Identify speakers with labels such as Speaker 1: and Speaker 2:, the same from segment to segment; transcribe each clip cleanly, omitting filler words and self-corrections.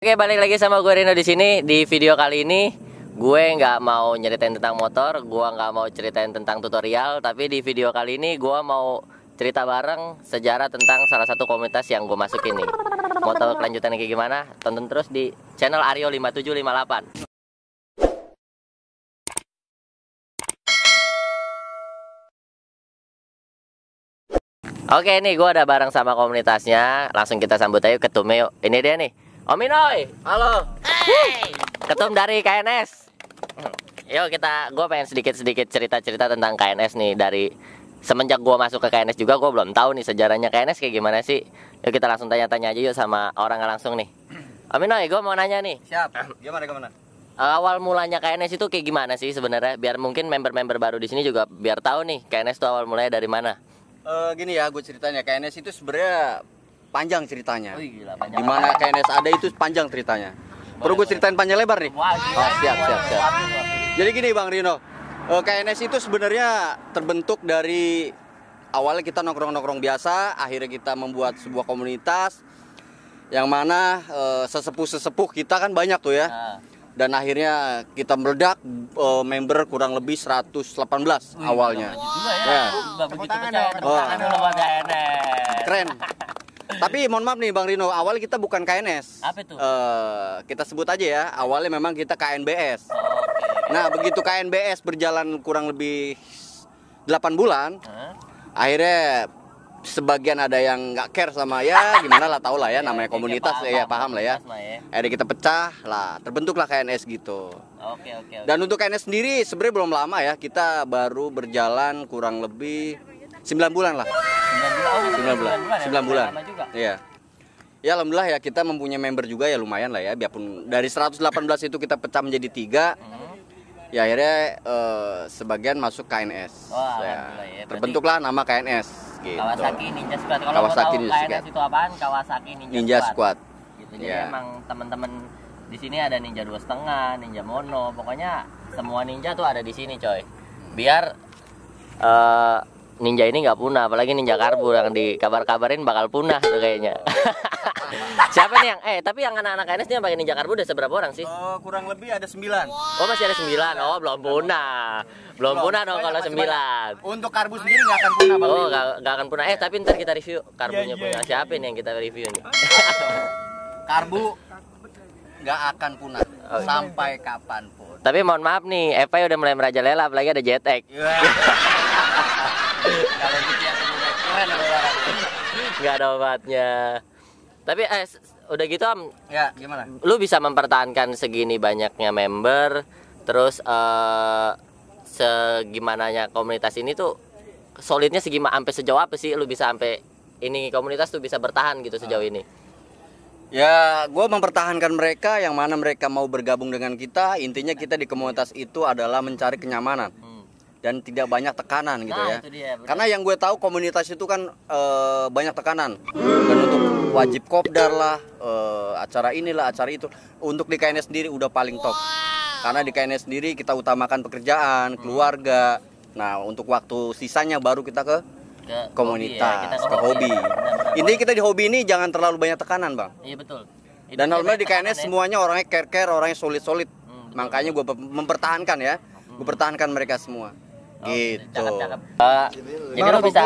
Speaker 1: Oke, balik lagi sama gue Rino di sini. Di video kali ini gue nggak mau nyeritain tentang motor, gue nggak mau ceritain tentang tutorial, tapi di video kali ini gue mau cerita bareng sejarah tentang salah satu komunitas yang gue masukin nih. Mau tahu kelanjutannya kayak gimana? Tonton terus di channel Aryo 5758. Oke, nih gue ada bareng sama komunitasnya. Langsung kita sambut aja ketumnya yuk. Ini dia nih, Om Inoy. Halo. Hey. Ketum dari KNS. Yuk gue pengen sedikit cerita-cerita tentang KNS nih. Dari semenjak gue masuk ke KNS juga gue belum tahu nih sejarahnya KNS kayak gimana sih. Yuk kita langsung tanya-tanya aja yuk sama orangnya langsung nih. Om Inoy, gue mau nanya nih.
Speaker 2: Siap. Gimana?
Speaker 1: Awal mulanya KNS itu kayak gimana sih sebenarnya? Biar mungkin member-member baru di sini juga biar tahu nih KNS itu awal mulanya dari mana.
Speaker 2: Gini ya, gue ceritanya KNS itu sebenarnya panjang ceritanya.
Speaker 1: Oh, gila, panjang.
Speaker 2: Dimana KNS ada itu panjang ceritanya. Perlu gue ceritain panjang lebar nih?
Speaker 1: Wah,
Speaker 2: siap. Jadi gini Bang Rino, KNS itu sebenarnya terbentuk dari awalnya kita nongkrong-nongkrong biasa, akhirnya kita membuat sebuah komunitas yang mana sesepuh-sesepuh kita kan banyak tuh ya. Dan akhirnya kita meledak, member kurang lebih 118 awalnya.
Speaker 1: Ya.
Speaker 2: Keren. Tapi mohon maaf nih Bang Rino, awalnya kita bukan KNS.
Speaker 1: Apa itu?
Speaker 2: Kita sebut aja ya, awalnya memang kita KNBS. Nah, begitu KNBS berjalan kurang lebih 8 bulan, akhirnya sebagian ada yang nggak care sama ya gimana lah, tau lah ya namanya komunitas ya, paham lah ya. Akhirnya kita pecah lah, terbentuklah KNS gitu.
Speaker 1: Oke.
Speaker 2: Dan untuk KNS sendiri sebenarnya belum lama ya, kita baru berjalan kurang lebih 9 bulan lah. 9 bulan. Iya. Ya alhamdulillah ya, kita mempunyai member juga ya lumayan lah ya, biarpun dari 118 itu kita pecah menjadi 3. Ya akhirnya sebagian masuk KNS.
Speaker 1: Wah,
Speaker 2: ya.
Speaker 1: ya.
Speaker 2: Terbentuklah nama KNS gitu.
Speaker 1: Kawasaki Ninja Squad. Kalau
Speaker 2: Kawasaki
Speaker 1: tahu
Speaker 2: Ninja
Speaker 1: KNS
Speaker 2: Squad
Speaker 1: itu apaan? Kawasaki
Speaker 2: Ninja Squad.
Speaker 1: Gitu. Jadi emang teman-teman di sini ada Ninja 2,5, Ninja Mono, pokoknya semua ninja tuh ada di sini, coy. Biar ninja ini nggak punah, apalagi Ninja Karbu yang dikabar-kabarin bakal punah tuh kayaknya. Siapa nih yang tapi yang anak-anak KNS nih yang pakai Ninja Karbu udah seberapa orang sih?
Speaker 2: Kurang lebih ada 9.
Speaker 1: Oh, masih ada 9. Oh, belum punah. Belum punah dong kalau 9.
Speaker 2: Untuk Karbu sendiri nggak akan punah Bang.
Speaker 1: Oh, nggak akan punah. Tapi ntar kita review karbunya punya siapa nih yang kita review nih.
Speaker 2: Karbu nggak akan punah sampai kapanpun.
Speaker 1: Tapi mohon maaf nih, Eva udah mulai merajalela, apalagi ada JTX.
Speaker 2: Kalau gitu ya keren
Speaker 1: Nggak ada obatnya. Tapi udah gitu Am,
Speaker 2: ya gimana?
Speaker 1: Lu bisa mempertahankan segini banyaknya member, terus segimananya komunitas ini tuh solidnya sampai sejauh apa sih lu bisa sampai ini komunitas tuh bisa bertahan gitu sejauh ini?
Speaker 2: Ya, gue mempertahankan mereka yang mana mereka mau bergabung dengan kita. Intinya kita di komunitas itu adalah mencari kenyamanan dan tidak banyak tekanan gitu ya. Karena yang gue tahu komunitas itu kan banyak tekanan. Dan untuk wajib kopdar lah, acara inilah, acara itu. Untuk di KNS sendiri udah paling top. Karena di KNS sendiri kita utamakan pekerjaan, keluarga. Nah, untuk waktu sisanya baru kita ke komunitas, ke hobi. Intinya kita di hobi ini jangan terlalu banyak tekanan, Bang.
Speaker 1: Iya betul.
Speaker 2: Dan alhamdulillah di KNS semuanya orangnya care, orangnya solid. Makanya gue mempertahankan ya. Gue pertahankan mereka semua. Gitu.
Speaker 1: Cakep. Jadi lo bisa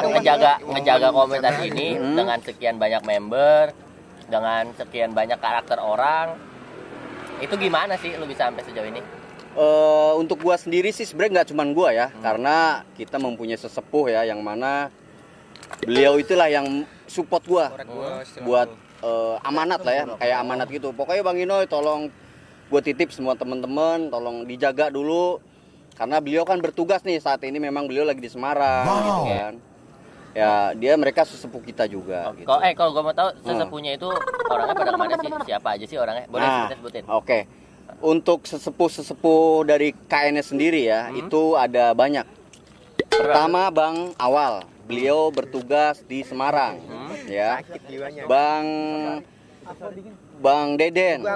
Speaker 1: ngejaga komunitas ini dengan sekian banyak member, dengan sekian banyak karakter orang. Itu gimana sih lo bisa sampai sejauh ini?
Speaker 2: Untuk gua sendiri sih sebenarnya nggak cuma gua ya, karena kita mempunyai sesepuh ya, yang mana beliau itulah yang support gua buat amanat lah ya, kayak amanat gitu. Pokoknya Bang Inoy tolong gua titip semua teman-teman, tolong dijaga dulu. Karena beliau kan bertugas nih saat ini, memang beliau lagi di Semarang gitu kan. Ya mereka sesepuh kita juga. Gitu.
Speaker 1: Kalau gue mau tahu sesepuhnya itu orangnya pada kemana sih? Siapa aja sih orangnya? Boleh sebutin.
Speaker 2: Oke. Untuk sesepuh dari KNS sendiri ya, itu ada banyak. Pertama Bang Awal, beliau bertugas di Semarang, ya. Bang Deden,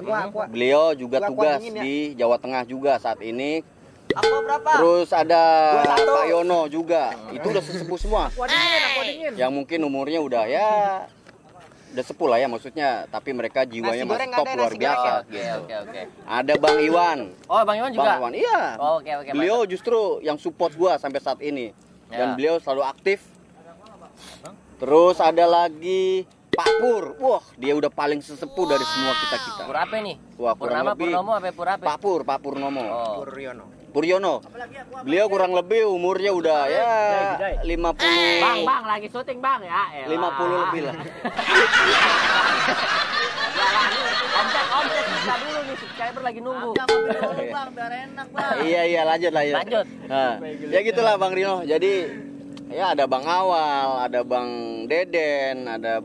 Speaker 2: beliau juga tugas di Jawa Tengah juga saat ini. Terus ada Pak Yono juga, itu udah sesepuh semua. Yang mungkin umurnya udah ya udah sepuh lah ya maksudnya, tapi mereka jiwanya masih top luar biasa gitu.
Speaker 1: Oke.
Speaker 2: Ada Bang Iwan.
Speaker 1: Oh, Bang Iwan juga.
Speaker 2: Bang Iwan, iya.
Speaker 1: Oh, oke.
Speaker 2: Beliau justru yang support gua sampai saat ini. Dan beliau selalu aktif. Terus ada lagi Pak Pur. Wah, dia udah paling sesepuh dari semua kita-kita.
Speaker 1: Pur apa nih?
Speaker 2: Wah, kurang
Speaker 1: Purnama,
Speaker 2: lebih.
Speaker 1: Purnomo apa Pur apa?
Speaker 2: Pak Purnomo.
Speaker 1: Oh.
Speaker 2: Puryono. Beliau kurang lebih umurnya udah ya 50.
Speaker 1: Bang, lagi syuting, Bang ya.
Speaker 2: 50 lebih lah.
Speaker 1: Omset kita dulu nih, subscriber lagi nunggu.
Speaker 3: Bang, biar enak, Bang.
Speaker 2: Iya, lanjut. Nah, ya gitulah Bang Rino. Jadi ya ada Bang Awal, ada Bang Deden, ada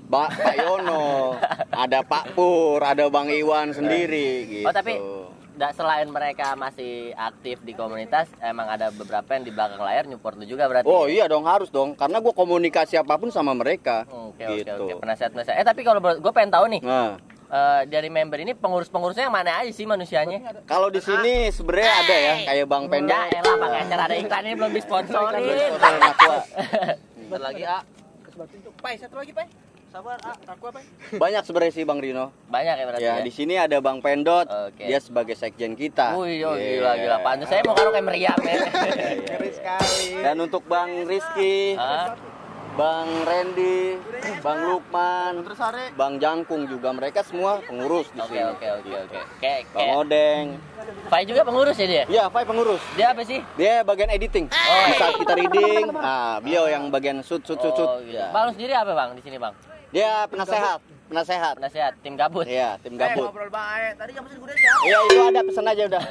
Speaker 2: Pak Yono, ada Pak Pur, ada Bang Iwan sendiri gitu.
Speaker 1: Oh, tapi selain mereka masih aktif di komunitas, emang ada beberapa yang di belakang layar nyupport lu juga berarti?
Speaker 2: Oh iya dong, harus dong, karena gue komunikasi apapun sama mereka.
Speaker 1: Oke.
Speaker 2: Penasihat.
Speaker 1: Tapi kalau gue pengen tahu nih,
Speaker 2: Nah,
Speaker 1: dari member ini pengurus-pengurusnya yang mana aja sih manusianya?
Speaker 2: kalau di sini sebenarnya ada ya, kayak Bang Pendo.
Speaker 1: Ya elah, pakai acara ada iklan ini belum disponsorin.
Speaker 2: Bentar lagi A.
Speaker 3: Satu lagi, Pai. Sabar, aku apa?
Speaker 2: Banyak sebenarnya sih Bang Rino.
Speaker 1: Banyak ya berarti
Speaker 2: Ya,
Speaker 1: ya?
Speaker 2: di sini ada Bang Pendot,
Speaker 1: Oke.
Speaker 2: dia sebagai sekjen kita.
Speaker 1: Wih, gila. Pantes saya mau karo kayak meriam ya.
Speaker 3: Ngeri sekali.
Speaker 2: Dan untuk Bang Rizky, Bang Randy, Bang Lukman, Bang Jangkung juga, mereka semua pengurus di sini.
Speaker 1: Oke. Kayak
Speaker 2: Bang Odeng.
Speaker 1: Fai juga pengurus ya dia?
Speaker 2: Iya, Fai pengurus.
Speaker 1: Dia apa sih?
Speaker 2: Dia bagian editing. Di saat kita reading, beliau yang bagian shoot.
Speaker 1: Gitu.
Speaker 2: Ya.
Speaker 1: Bang lu sendiri apa Bang di sini Bang?
Speaker 2: Dia penasehat.
Speaker 1: Penasehat tim gabut.
Speaker 2: Iya, tim gabut.
Speaker 3: Ngobrol baik. Tadi yang pesen gue siapa?
Speaker 2: Iya, itu ada, pesan aja udah.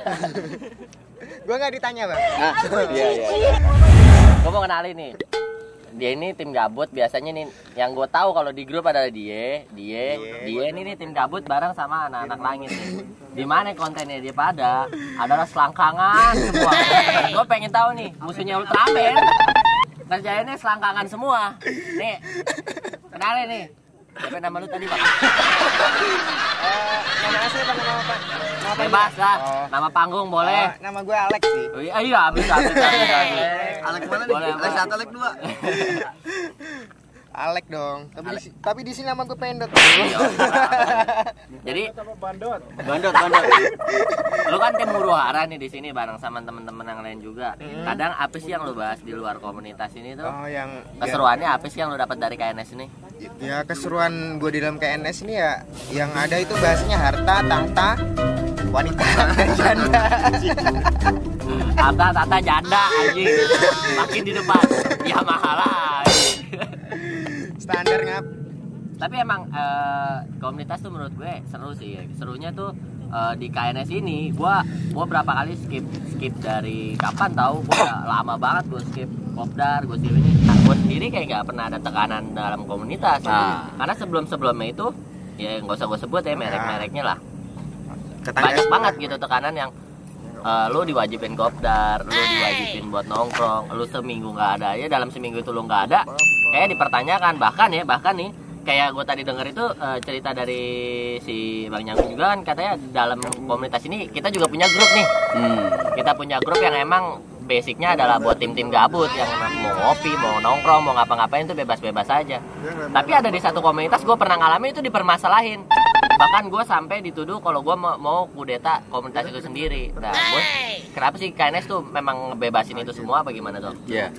Speaker 3: Gue nggak ditanya, Bang.
Speaker 2: Nah, iya.
Speaker 1: Gue mau kenalin nih. Dia ini tim gabut biasanya nih, yang gue tahu kalau di grup adalah dia ini nih tim gabut bareng sama anak-anak langit nih. Di mana kontennya dia pada adalah selangkangan semua. Gue pengen tahu nih musuhnya Ultraman kerjainnya selangkangan semua. Nih kenalin nih. Siapa nama lu tadi Bang?
Speaker 3: Nama asli apa nama apa?
Speaker 1: Bebas lah. Nama panggung boleh.
Speaker 3: Nama gue Alex sih.
Speaker 1: Oh, iya bisa.
Speaker 3: Alex mana nih?
Speaker 1: Boleh,
Speaker 3: Alex
Speaker 1: Bang.
Speaker 3: 1, Alex 2. Alek dong. Tapi di sini nama gue Pendot.
Speaker 1: Jadi
Speaker 2: Bandot.
Speaker 1: lu kan tim huru-hara nih di sini bareng sama temen-temen yang lain juga. Kadang apa sih yang lu bahas di luar komunitas ini tuh?
Speaker 3: Oh, yang
Speaker 1: Keseruannya apa sih yang lu dapat dari KNS ini?
Speaker 3: ya keseruan gue di dalam KNS ini ya yang ada itu bahasanya harta, tahta, wanita dan janda.
Speaker 1: Harta, tata, janda anjing. Makin di depan. Ya mahal anjing.
Speaker 3: Standar ngap.
Speaker 1: Tapi emang komunitas tuh menurut gue seru sih. Serunya tuh di KNS ini gua berapa kali skip dari kapan tahu, gua udah lama banget gua skip kopdar, gua skip ini. Nah, gua sendiri kayak nggak pernah ada tekanan dalam komunitas. Karena sebelumnya itu ya nggak usah gua sebut ya merek-mereknya lah. Banyak banget gitu tekanan yang lu diwajibin kopdar, lu diwajibin buat nongkrong, lu seminggu nggak ada aja, dalam seminggu itu lu nggak ada, kayak dipertanyakan. Bahkan nih kayak gue tadi denger itu cerita dari si Bang Nyangkung juga kan, katanya dalam komunitas ini kita juga punya grup nih. Kita punya grup yang emang basicnya adalah buat tim-tim gabut yang mau ngopi, mau nongkrong, mau ngapa-ngapain itu bebas-bebas aja. Tapi ada di satu komunitas gue pernah ngalamin itu dipermasalahin. Bahkan gue sampai dituduh kalau gue mau kudeta komunitas itu sendiri. Nah, gue kenapa sih KNS tuh memang ngebebasin itu semua apa gimana tuh?
Speaker 2: Ya.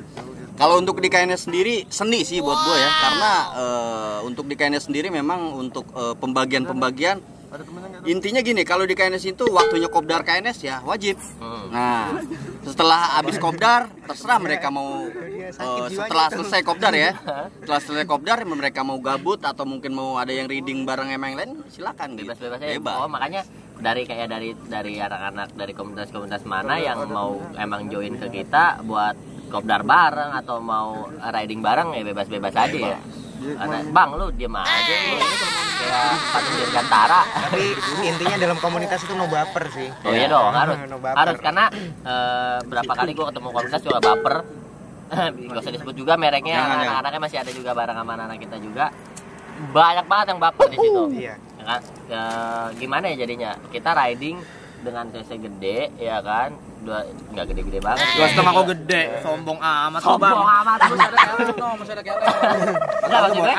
Speaker 2: Kalau untuk di KNS sendiri seni sih buat gue ya, karena untuk di KNS sendiri memang untuk pembagian intinya gini, kalau di KNS itu waktunya kopdar KNS ya wajib. Nah, setelah habis kopdar terserah mereka mau setelah selesai kopdar ya. Setelah selesai kopdar mereka mau gabut atau mungkin mau ada yang reading bareng emang lain, silakan gitu.
Speaker 1: Bebas-bebas aja. Oh, makanya dari anak-anak dari komunitas-komunitas mana yang mau emang join ke kita buat kopdar bareng atau mau riding bareng ya bebas-bebas aja ya. Bang lu diem aja lu, kayak patung dirgantara.
Speaker 3: Tapi intinya dalam komunitas itu no baper sih.
Speaker 1: Oh iya dong, harus
Speaker 3: No baper.
Speaker 1: harus karena berapa kali gue ketemu komunitas juga baper. Gak usah disebut juga mereknya, anak-anaknya masih ada juga bareng sama anak kita juga. Banyak banget yang baper di situ.
Speaker 3: Iya.
Speaker 1: Ya kan? Gimana ya jadinya? Kita riding dengan cc gede ya kan, nggak gede-gede banget.
Speaker 3: 2,5 kok gede, sombong amat
Speaker 1: Sombong amat.
Speaker 3: Masih ada kelek.
Speaker 1: Enggak maksud gue,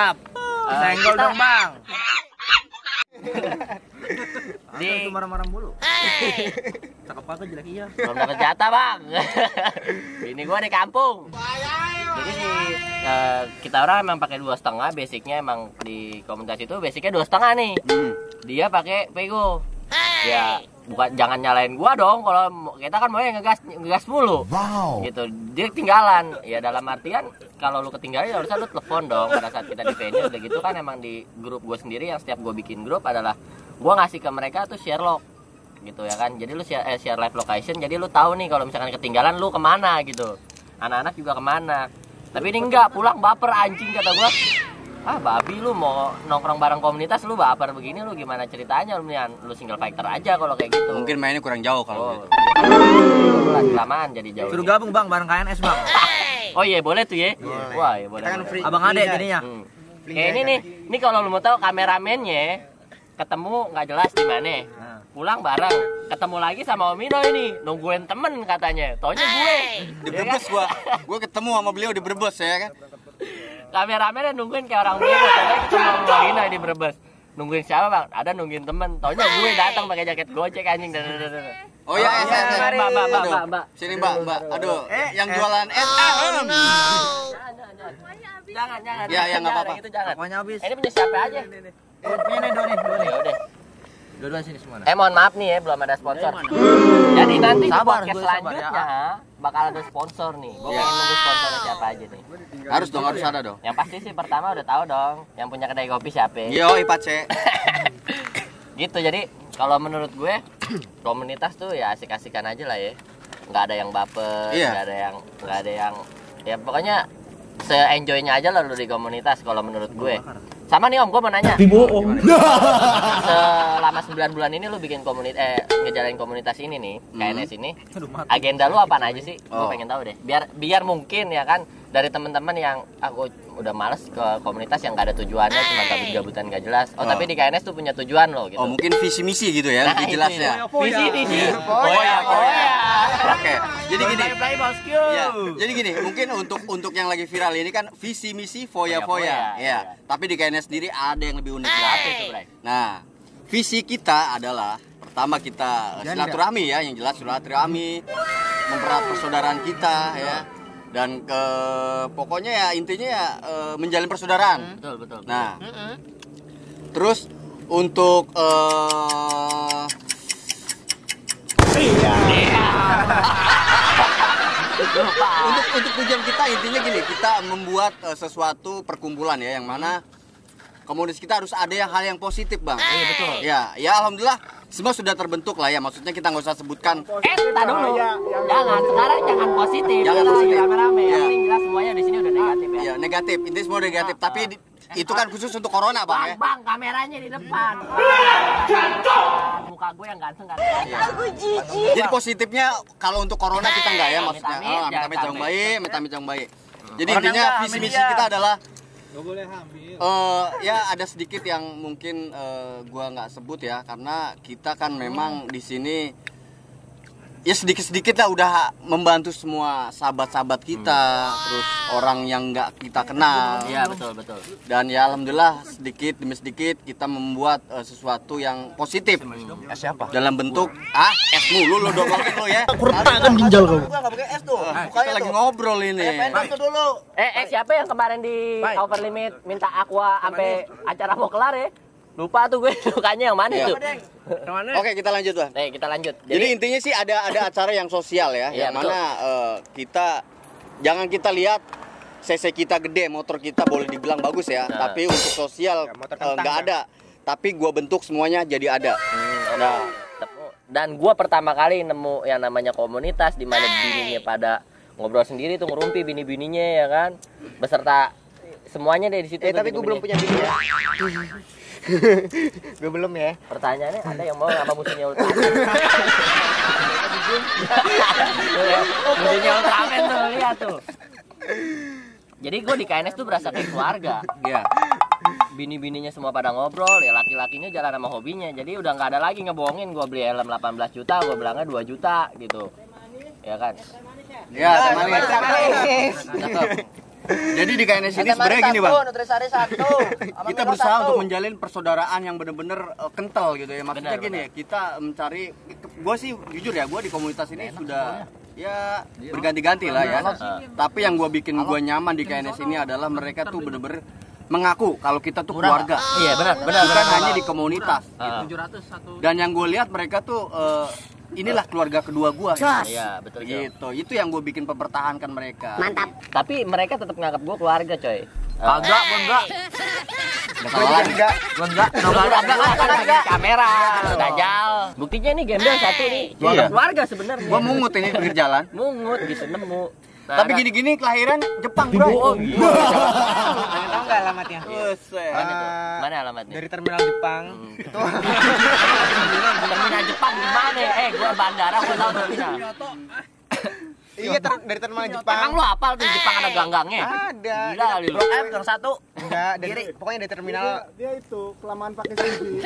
Speaker 4: Senggol dong, Bang.
Speaker 1: Di
Speaker 4: marah-marah mulu. Cakep apa jelek iya.
Speaker 1: belum dapat jatah, Bang. Ini gua di kampung. Jadi kita orang emang pakai 2,5, basicnya emang di komunitas itu basicnya 2,5 nih. Dia pakai pego. Ya bukan, jangan nyalain gua dong, kalau kita kan mau ngegas mulu.
Speaker 5: Wow.
Speaker 1: Gitu. Dia ketinggalan. Ya dalam artian kalau lu ketinggalan ya harusnya lu telepon dong pada saat kita di venue. Udah gitu kan emang di grup gua sendiri yang setiap gua bikin grup adalah gua ngasih ke mereka tuh share log gitu ya kan. Jadi lu share live location, jadi lu tahu nih kalau misalkan ketinggalan lu kemana gitu. Anak-anak juga kemana. Tapi ini enggak, pulang baper anjing kata gua. Ah babi lu mau nongkrong bareng komunitas lu baper begini, lu gimana ceritanya? Lu single fighter aja kalau kayak gitu.
Speaker 2: Mungkin mainnya kurang jauh kalau gitu.
Speaker 1: Kelamaan jadi jauh.
Speaker 4: Suruh gabung, Bang, bareng KNS, Bang.
Speaker 1: Oh iya boleh tuh ya. Wah iya boleh.
Speaker 3: Kita kan
Speaker 1: boleh.
Speaker 3: free.
Speaker 4: Abang Ade jadinya.
Speaker 1: Kayak ini nih, ini kalau lu mau tahu kameramennya ketemu nggak jelas di mana. Pulang bareng, ketemu lagi sama Om Ino ini, nungguin temen katanya. Taunya gue.
Speaker 2: Di Brebes gua ketemu sama beliau di Brebes ya kan.
Speaker 1: Kameramennya nungguin kayak orang bego. Taunya ketemu sama Om Ino di Brebes. Nungguin siapa, Bang? Ada nungguin temen. Taunya gue datang pakai jaket Gojek anjing.
Speaker 2: Oh iya,
Speaker 1: Mbak.
Speaker 2: Sini Mbak. Aduh, yang jualan
Speaker 1: Jangan.
Speaker 2: Ya, nggak apa-apa.
Speaker 1: Itu jangan.
Speaker 4: Pokoknya habis.
Speaker 1: Ini punya siapa aja?
Speaker 4: Ini dua nih.
Speaker 1: Ya udah.
Speaker 4: Dua-duaan sini semua.
Speaker 1: Mohon maaf nih ya, belum ada sponsor. Jadi nanti di
Speaker 4: Sabar,
Speaker 1: podcast
Speaker 4: gue sabar,
Speaker 1: selanjutnya bakal ada sponsor nih. Gue pengen nunggu sponsornya siapa aja nih.
Speaker 2: Harus ada dong.
Speaker 1: Yang pasti sih pertama udah tahu dong, yang punya kedai kopi siapa.
Speaker 2: Yo, Ipace.
Speaker 1: Gitu, jadi kalau menurut gue komunitas tuh ya asik-asikan aja lah ya. Nggak ada yang baper,
Speaker 2: Iya.
Speaker 1: nggak ada yang ya pokoknya se-enjoy-nya aja lah lu di komunitas kalau menurut gue. Sama nih Om, gue mau nanya. Selama 9 bulan ini lu bikin ngejalanin komunitas ini nih, KNS ini. Agenda lu apaan aja sih? Gue pengen tahu deh. Biar mungkin ya kan dari teman-teman yang aku udah males ke komunitas yang gak ada tujuannya, cuma gabut-gabutan gak jelas. Tapi di KNS tuh punya tujuan lo gitu.
Speaker 2: Oh, mungkin visi misi gitu ya, lebih jelas ya.
Speaker 1: Visi.
Speaker 2: Oke. Jadi gini.
Speaker 1: Play bosku.
Speaker 2: Ya, jadi gini, mungkin untuk yang lagi viral ini kan visi misi foya-foya. Ya. Tapi di KNS sendiri ada yang lebih unik.
Speaker 1: Apa itu, Bray?
Speaker 2: Nah, visi kita adalah pertama kita silaturahmi ya, yang jelas silaturahmi, mempererat persaudaraan kita ya. Dan pokoknya ya intinya ya menjalin persaudaraan.
Speaker 1: Betul.
Speaker 2: Nah, terus untuk untuk tujuan kita intinya gini, kita membuat sesuatu perkumpulan ya, yang mana komunitas kita harus ada hal yang positif, Bang.
Speaker 1: Iya betul.
Speaker 2: Ya alhamdulillah semua sudah terbentuk lah ya. Maksudnya kita nggak usah sebutkan.
Speaker 1: Tak dulu. Jangan, sekarang jangan positif.
Speaker 2: Jangan
Speaker 1: Kita
Speaker 2: positif.
Speaker 1: lagi rame-rame.
Speaker 2: Ya.
Speaker 1: Yang penting jelas semuanya di sini udah negatif ya.
Speaker 2: Ya negatif, intinya semua negatif. Tapi itu kan khusus untuk corona, Bang ya.
Speaker 1: Bang, kameranya di depan. Muka gue yang ganteng.
Speaker 2: Jadi positifnya kalau untuk corona kita enggak ya, maksudnya.
Speaker 1: Amit-amit,
Speaker 2: Amit-amit
Speaker 1: jangan
Speaker 2: yang baik, amit-amit yang baik. Jadi
Speaker 4: Corona
Speaker 2: intinya
Speaker 4: enggak,
Speaker 2: visi
Speaker 4: amin
Speaker 2: misi
Speaker 4: ya.
Speaker 2: kita adalah
Speaker 6: Gak boleh hamil.
Speaker 2: ya ada sedikit yang mungkin gua nggak sebut ya, karena kita kan memang di sini ya sedikit-sedikit lah udah membantu semua sahabat-sahabat kita, terus orang yang nggak kita kenal.
Speaker 1: Iya, betul.
Speaker 2: Dan ya alhamdulillah sedikit demi sedikit kita membuat sesuatu yang positif.
Speaker 3: Siapa?
Speaker 2: Dalam bentuk es mulu lo dongongin lo ya.
Speaker 5: Kurtakan ginjal kau.
Speaker 3: Gua enggak pakai es tuh.
Speaker 2: Kita lagi ngobrol ini.
Speaker 3: Itu dulu.
Speaker 1: Siapa yang kemarin di over limit minta aqua sampai acara mau kelar ya? Lupa tuh gue sukanya yang mana
Speaker 2: Iya.
Speaker 1: tuh.
Speaker 2: Oke, kita lanjut, Bang.
Speaker 1: Kita lanjut.
Speaker 2: Jadi intinya sih ada acara yang sosial ya,
Speaker 1: Iya,
Speaker 2: yang mana kita jangan kita lihat CC kita gede, motor kita boleh dibilang bagus ya,
Speaker 1: Nah.
Speaker 2: tapi untuk sosial
Speaker 3: motor kentang,
Speaker 2: nggak ada. Tapi gua bentuk semuanya jadi ada.
Speaker 1: Nah, dan gua pertama kali nemu yang namanya komunitas di mana bininya pada ngobrol sendiri tuh, ngerumpi bini-bininya ya kan, beserta semuanya deh di situ. tuh
Speaker 3: Tapi gue belum
Speaker 1: bini-bininya.
Speaker 3: punya bini ya. Gue belum ya.
Speaker 1: Pertanyaannya ada yang mau sama musuhnya Ultraman? Musuhnya Ultraman tuh, lihat tuh. Jadi gue di KNS tuh berasa kayak keluarga.
Speaker 2: Iya.
Speaker 1: Bini-bininya semua pada ngobrol, ya laki-lakinya jalan sama hobinya. Jadi udah nggak ada lagi ngebohongin gue beli helm 18 juta, gue bilangnya 2 juta gitu. Ya kan?
Speaker 2: Ya, manis.
Speaker 1: Cakep.
Speaker 2: Jadi di KNS ini sebenarnya gini bang, kita berusaha untuk menjalin persaudaraan yang benar-benar kental gitu ya. Maksudnya gini, kita mencari, gue sih jujur ya, gue di komunitas ini sudah ya berganti-ganti lah ya. Tapi yang gue bikin gue nyaman di KNS ini adalah mereka tuh bener-bener mengaku kalau kita tuh keluarga.
Speaker 1: Iya benar.
Speaker 2: Bukan hanya di komunitas. Gitu. Dan yang gue lihat mereka tuh inilah keluarga kedua gua.
Speaker 1: Iya, betul
Speaker 2: gitu. Itu yang gue bikin mempertahankan mereka.
Speaker 1: Mantap. Tapi mereka tetap nganggap gua keluarga, coy.
Speaker 4: Kagak, gua enggak. Gua enggak.
Speaker 1: Kamera, dajal. Buktinya nih gembel satu nih. Keluarga sebenarnya.
Speaker 2: Gua mungut ini pinggir jalan.
Speaker 1: Mungut bisa nemu.
Speaker 2: Nah, tapi gini-gini kelahiran Jepang, bro.
Speaker 3: Tahu nggak alamatnya?
Speaker 1: Mana alamatnya?
Speaker 3: Dari terminal Jepang.
Speaker 1: Terminal Jepang di mana? Gua bandara, gua tahu terminal.
Speaker 3: Iya, dari terminal Jepang.
Speaker 1: Emang lu hafal tuh Jepang ada gang-gangnya?
Speaker 3: Ada.
Speaker 1: Gila lu.
Speaker 4: Blok F gang 1.
Speaker 3: Enggak, dari pokoknya dari terminal.
Speaker 5: Dia itu kelamaan pakai kunci.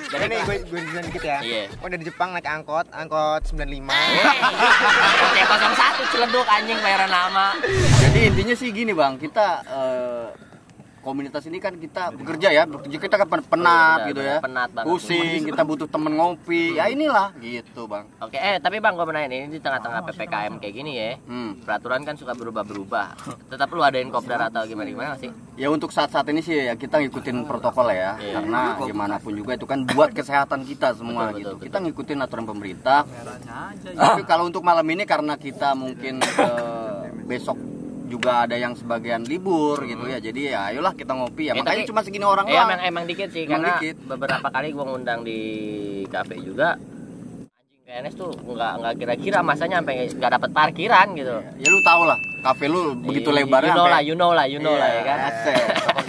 Speaker 3: Jadi nih gue jelasin dikit ya.
Speaker 1: Iya.
Speaker 3: Oh, dari Jepang naik angkot 95.
Speaker 1: C01 Ciledug anjing bayaran nama.
Speaker 2: Jadi intinya sih gini bang, kita komunitas ini kan kita bekerja ya, kita kan penat gitu ya,
Speaker 1: penat banget,
Speaker 2: pusing, kita butuh temen ngopi, ya inilah gitu bang.
Speaker 1: Oke, tapi bang gue nanya ini di tengah-tengah PPKM kayak gini ya, peraturan kan suka berubah-berubah. Tetap lu adain kopdar atau gimana sih?
Speaker 2: Ya untuk saat-saat ini sih ya kita ngikutin protokol ya, karena gimana pun juga itu kan buat kesehatan kita semua betul. Kita ngikutin aturan pemerintah. Tapi kalau untuk malam ini karena kita mungkin besok juga ada yang sebagian libur gitu ya, jadi ya ayolah kita ngopi ya, makanya cuma segini orang lah.
Speaker 1: Emang dikit sih, karena beberapa kali gua ngundang di kafe juga, anjing PNS tuh nggak kira-kira masanya sampai nggak dapat parkiran gitu.
Speaker 2: Ya lu tau lah, kafe lu begitu lebarnya,
Speaker 1: you know lah ya kan.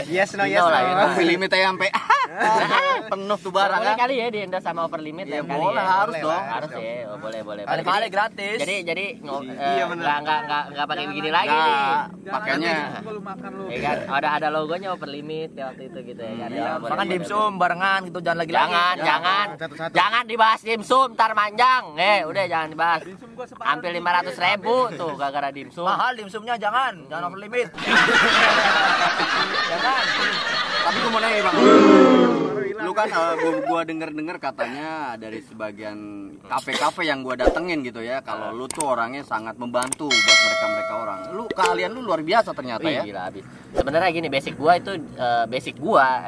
Speaker 3: Yes no.
Speaker 2: Kafe limit aja sampai penuh tuh barang
Speaker 1: boleh
Speaker 2: kan.
Speaker 1: kali ya di Enda sama over limit
Speaker 2: ya,
Speaker 1: kali
Speaker 2: boleh,
Speaker 1: ya.
Speaker 2: harus dong.
Speaker 1: Harus ya, boleh.
Speaker 4: Kali gratis.
Speaker 1: Jadi nggak pakai begini lagi nih.
Speaker 2: Makanya
Speaker 1: ya kan, ada logonya over limit ya waktu itu gitu ya kan.
Speaker 4: Makan dimsum barengan gitu, jangan lagi.
Speaker 1: Jangan dibahas dimsum, ntar manjang. Udah jangan dibahas. Hampir 500.000 tuh gara-gara dimsum.
Speaker 4: Mahal dimsumnya, jangan over limit. Jangan.
Speaker 2: tapi gue mau nanya bang, lu kan gua denger katanya dari sebagian kafe-kafe yang gua datengin gitu ya, kalau lu tuh orangnya sangat membantu buat mereka orang. Keahlian lu luar biasa ternyata.
Speaker 1: Wih,
Speaker 2: ya.
Speaker 1: Gila abis. Sebenarnya gini, basic gua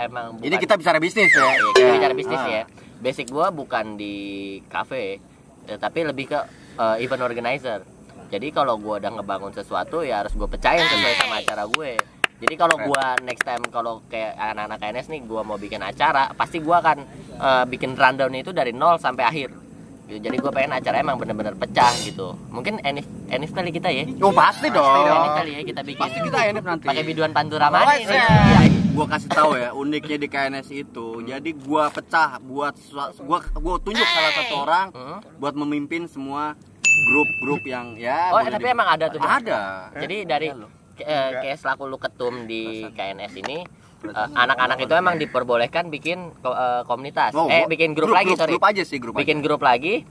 Speaker 1: emang bukan.
Speaker 2: Ini kita bicara bisnis ya.
Speaker 1: Kita bicara bisnis ya. Basic gua bukan di kafe, tapi lebih ke event organizer. Jadi kalau gua udah ngebangun sesuatu ya harus gua pecahin sesuai sama acara gue. Jadi kalau gua next time kalau kayak anak-anak KNS nih gua mau bikin acara, pasti gua akan bikin rundown itu dari 0 sampai akhir. Gitu. Jadi gua pengen acara emang bener-bener pecah gitu. Mungkin Enif kali kita ya.
Speaker 2: Oh pasti dong.
Speaker 1: Enif kali ya kita bikin.
Speaker 2: Pasti kita Enif nanti.
Speaker 1: Pakai biduan Panturamani nih.
Speaker 2: Iya. Gua kasih tahu ya uniknya di KNS itu. Jadi gua pecah buat gua tunjuk salah satu orang buat memimpin semua grup-grup yang ya.
Speaker 1: Oh, tapi emang ada tuh.
Speaker 2: Ada.
Speaker 1: Jadi dari kayak selaku lu ketum di KNS ini, anak-anak itu emang diperbolehkan bikin komunitas. Bikin grup lagi, sorry.
Speaker 2: Grup aja sih,
Speaker 1: bikin grup lagi,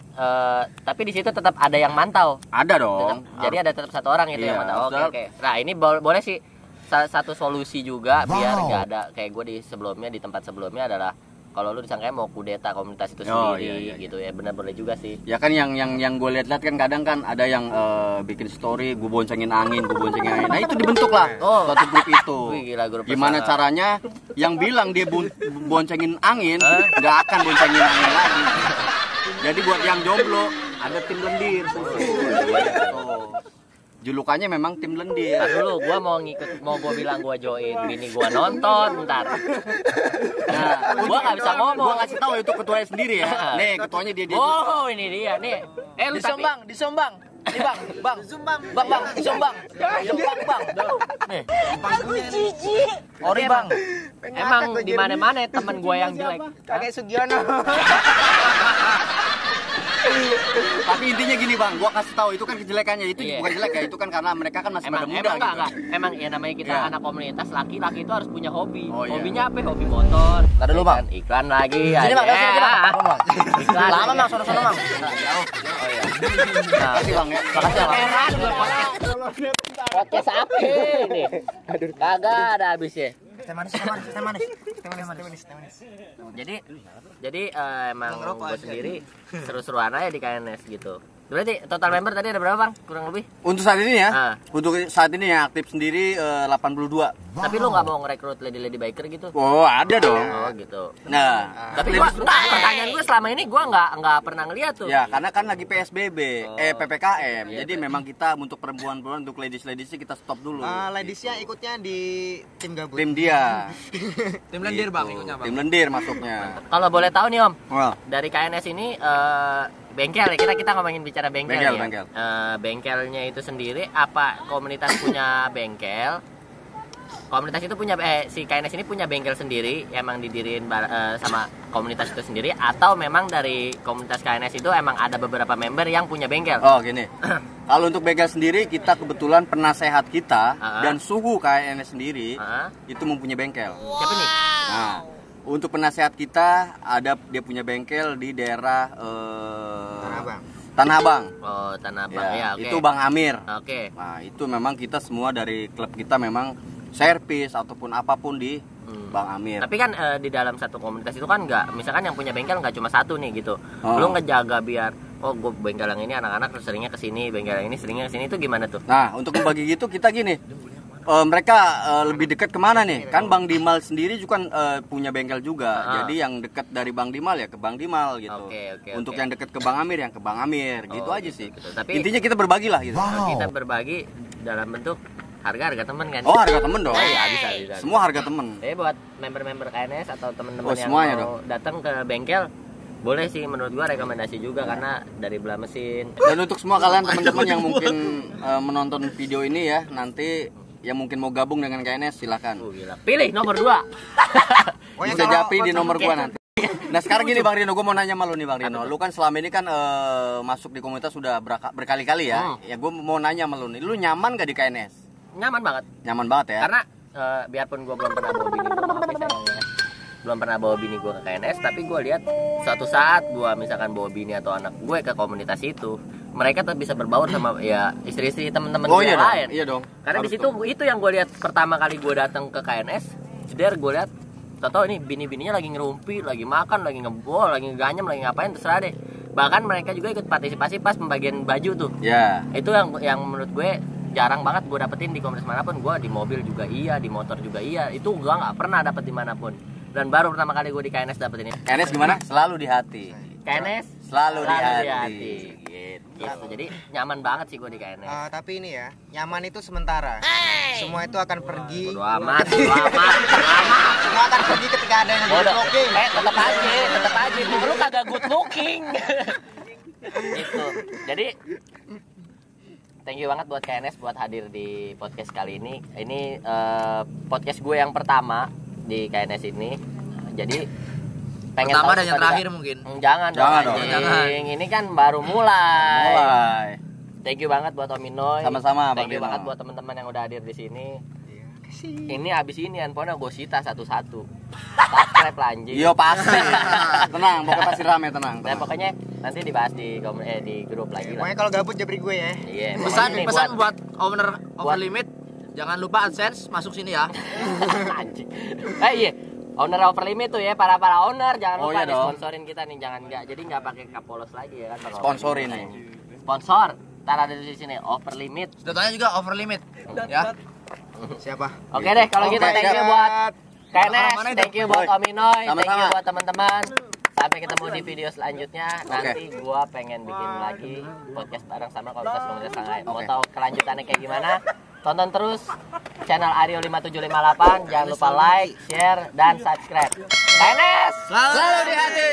Speaker 1: tapi di situ tetap ada yang mantau.
Speaker 2: Ada dong.
Speaker 1: Jadi ada tetap satu orang itu yang mantau. Oke. Nah, ini boleh sih satu solusi juga biar nggak ada kayak gue di tempat sebelumnya adalah kalau lu disangka mau kudeta komunitas itu sendiri gitu ya, benar boleh juga sih.
Speaker 2: Ya kan yang gue lihat kan kadang kan ada yang bikin story gue boncengin angin. Nah itu dibentuk lah suatu grup itu.
Speaker 1: Wih, gila, grup
Speaker 2: gimana caranya yang bilang dia boncengin angin nggak akan boncengin angin lagi. Jadi buat yang jomblo ada tim lendir. Julukannya memang tim lendir.
Speaker 1: Dulu gua mau bilang gua join, bini gua nonton ntar. Nah, gua nggak bisa ngomong.
Speaker 2: Gua kasih tahu itu ketuanya sendiri ya. Nih, ketuanya dia.
Speaker 1: Oh, ini dia nih. Lu
Speaker 4: Disombang. Nih bang, disombang. Bang. Nih.
Speaker 3: Aku jijik.
Speaker 4: Ori bang.
Speaker 1: Emang di mana-mana teman gua yang jelek.
Speaker 3: Kakek Sugiono.
Speaker 2: Tapi intinya gini bang, gua kasih tahu itu kan kejelekannya, itu bukan jelek ya, itu kan karena mereka kan masih pada muda gitu.
Speaker 1: Emang ya namanya kita anak komunitas laki-laki itu harus punya hobi. Hobinya apa? Hobi motor.
Speaker 4: Tadi dulu bang.
Speaker 1: Iklan lagi.
Speaker 4: Sini bang,
Speaker 1: Iklan.
Speaker 4: lama bang, sono bang.
Speaker 1: Jauh. Oh iya. Nah,
Speaker 2: Makasih Bang ya.
Speaker 1: makasih Bang. Heran gue podcast apa ini? Kagak ada habisnya.
Speaker 3: Teh manis, teh manis, teh manis. Teh manis, teh manis, teh manis.
Speaker 1: Jadi emang gue sendiri seru-seruan aja di KNS gitu. Berarti total member tadi ada berapa Bang? Kurang lebih?
Speaker 2: Untuk saat ini ya.
Speaker 1: Ah.
Speaker 2: Untuk saat ini yang aktif sendiri 82.
Speaker 1: Tapi lu nggak mau ngerekrut lady biker gitu?
Speaker 2: Oh, ada dong.
Speaker 1: Oh gitu.
Speaker 2: Nah,
Speaker 1: Tapi gua pertanyaan gue selama ini gua nggak pernah ngeliat tuh.
Speaker 2: ya karena kan lagi PSBB, PPKM. Jadi memang kita untuk perempuan-perempuan, untuk ladies kita stop dulu.
Speaker 3: Ladiesnya ikutnya di tim gabut.
Speaker 2: Tim dia.
Speaker 4: Tim lendir Bang ikutnya Bang.
Speaker 2: Tim lendir masuknya.
Speaker 1: Kalau boleh tahu nih Om,
Speaker 2: Wah.
Speaker 1: dari KNS ini bengkel ya, kita ngomongin bicara bengkel, ya.
Speaker 2: Bengkel.
Speaker 1: Bengkelnya itu sendiri apa komunitas punya bengkel? Komunitas itu punya si KNS ini punya bengkel sendiri, emang didiriin sama komunitas itu sendiri, atau memang dari komunitas KNS itu emang ada beberapa member yang punya bengkel?
Speaker 2: Oh gini. Kalau untuk bengkel sendiri kita kebetulan penasehat kita dan suhu KNS sendiri itu mempunyai bengkel.
Speaker 1: Siapa nih?
Speaker 2: Nah, untuk penasehat kita ada dia punya bengkel di daerah Tanah Abang.
Speaker 1: Oh, Tanah Abang ya, oke.
Speaker 2: Itu Bang Amir.
Speaker 1: Oke.
Speaker 2: Nah, itu memang kita semua dari klub kita memang servis ataupun apapun di Bang Amir.
Speaker 1: Tapi kan di dalam satu komunitas itu kan nggak, misalkan yang punya bengkel nggak cuma satu nih gitu.
Speaker 2: Oh.
Speaker 1: Lu ngejaga biar gue bengkel yang ini anak-anak seringnya kesini, bengkel yang ini seringnya kesini itu gimana tuh?
Speaker 2: Nah, untuk membagi gitu kita gini. Mereka lebih dekat kemana nih? Kan Bang Dimal sendiri juga punya bengkel juga. Jadi yang dekat dari Bang Dimal ya ke Bang Dimal gitu. Untuk yang dekat ke Bang Amir yang ke Bang Amir, gitu aja sih.
Speaker 1: Gitu. Tapi
Speaker 2: intinya kita berbagi lah gitu.
Speaker 1: kita berbagi dalam bentuk harga temen kan?
Speaker 2: Oh, harga temen dong.
Speaker 1: Iya, bisa.
Speaker 2: Semua harga temen.
Speaker 1: Buat member-member KNS atau teman-teman yang
Speaker 2: semuanya
Speaker 1: mau datang ke bengkel, boleh sih menurut gua rekomendasi juga karena dari belah mesin.
Speaker 2: Dan untuk semua kalian teman-teman yang mungkin menonton video ini ya, nanti yang mungkin mau gabung dengan KNS silakan.
Speaker 1: Gila. Pilih nomor 2.
Speaker 2: Bisa japri di nomor gua nanti. Nah sekarang gini Bang Rino, gue mau nanya sama lu nih Bang Rino. Lu kan selama ini kan masuk di komunitas sudah berkali-kali ya. Ya gue mau nanya sama lu nih, lu nyaman gak di KNS?
Speaker 1: Nyaman banget.
Speaker 2: Nyaman banget ya.
Speaker 1: Karena biarpun gue belum pernah bawa bini gue, maaf ya sayangnya, belum pernah bawa bini gue ke KNS, tapi gue lihat suatu saat gue misalkan bawa bini atau anak gue ke komunitas itu, mereka tuh bisa berbaur sama ya istri-istri teman-teman gue yang lain.
Speaker 2: Iya dong.
Speaker 1: Karena di situ itu yang gue lihat pertama kali gue datang ke KNS, jeder gue lihat, tau ini bini-bininya lagi ngerumpi, lagi makan, lagi ngebol, lagi ngeganyem, lagi ngapain terserah deh. Bahkan mereka juga ikut partisipasi pas pembagian baju tuh.
Speaker 2: Ya.
Speaker 1: Itu yang menurut gue jarang banget gue dapetin di komunitas manapun. Gue di mobil juga iya, di motor juga iya. Itu gue nggak pernah dapet dimanapun. Dan baru pertama kali gue di KNS dapetin ini.
Speaker 2: KNS gimana? Selalu di hati.
Speaker 1: KNS
Speaker 2: Selalu di hati.
Speaker 1: Gitu. Jadi nyaman banget sih gue di KNS.
Speaker 3: Tapi ini ya, nyaman itu sementara. Semua itu akan pergi.
Speaker 1: Bodo amat.
Speaker 3: Semua akan pergi ketika ada yang good looking.
Speaker 1: Tetap aja. Lu kagak good looking. Gitu. Jadi thank you banget buat KNS buat hadir di podcast kali ini. Ini podcast gue yang pertama di KNS ini. Jadi pengen
Speaker 4: pertama
Speaker 1: tahu
Speaker 4: dan yang terakhir mungkin.
Speaker 1: Jangan dong.
Speaker 4: Jangan.
Speaker 1: Ini kan baru mulai. Thank you banget buat Om Inoy.
Speaker 2: Sama-sama,
Speaker 1: Thank you
Speaker 2: Bang Dino.
Speaker 1: banget buat teman-teman yang udah hadir di sini. Ini abis ini handphonenya gue sita satu-satu. Subscribe lah anjing.
Speaker 2: Iya pasti. Tenang, pokoknya pasti rame, tenang.
Speaker 1: Dan pokoknya nanti dibahas di grup lagi lah.
Speaker 3: Pokoknya kalau gabut jabri gue ya.
Speaker 1: Iya.
Speaker 4: Pesan buat owner Overlimit, jangan lupa AdSense masuk sini ya.
Speaker 1: Anjing. Iya. Owner Overlimit tuh ya, para owner jangan lupa
Speaker 2: iya dong.
Speaker 1: sponsorin kita nih, jangan jadi nggak pakai kapolos lagi ya kan.
Speaker 2: Sponsorin nih.
Speaker 1: Sponsor. Ntar ada di sini Overlimit.
Speaker 4: Sudah tanya juga Overlimit ya.
Speaker 3: Siapa?
Speaker 1: Oke deh, kalau gitu thank you buat KNS, thank you buat Om Inoy, thank you
Speaker 2: Sama-sama.
Speaker 1: buat teman-teman. Sampai ketemu di video selanjutnya. Nanti gua pengen bikin lagi podcast bareng sama komunitas yang lain. Mau tahu kelanjutannya kayak gimana? Tonton terus channel Aryo 5758. Jangan lupa like, share, dan subscribe. KNS
Speaker 4: Selalu di hati.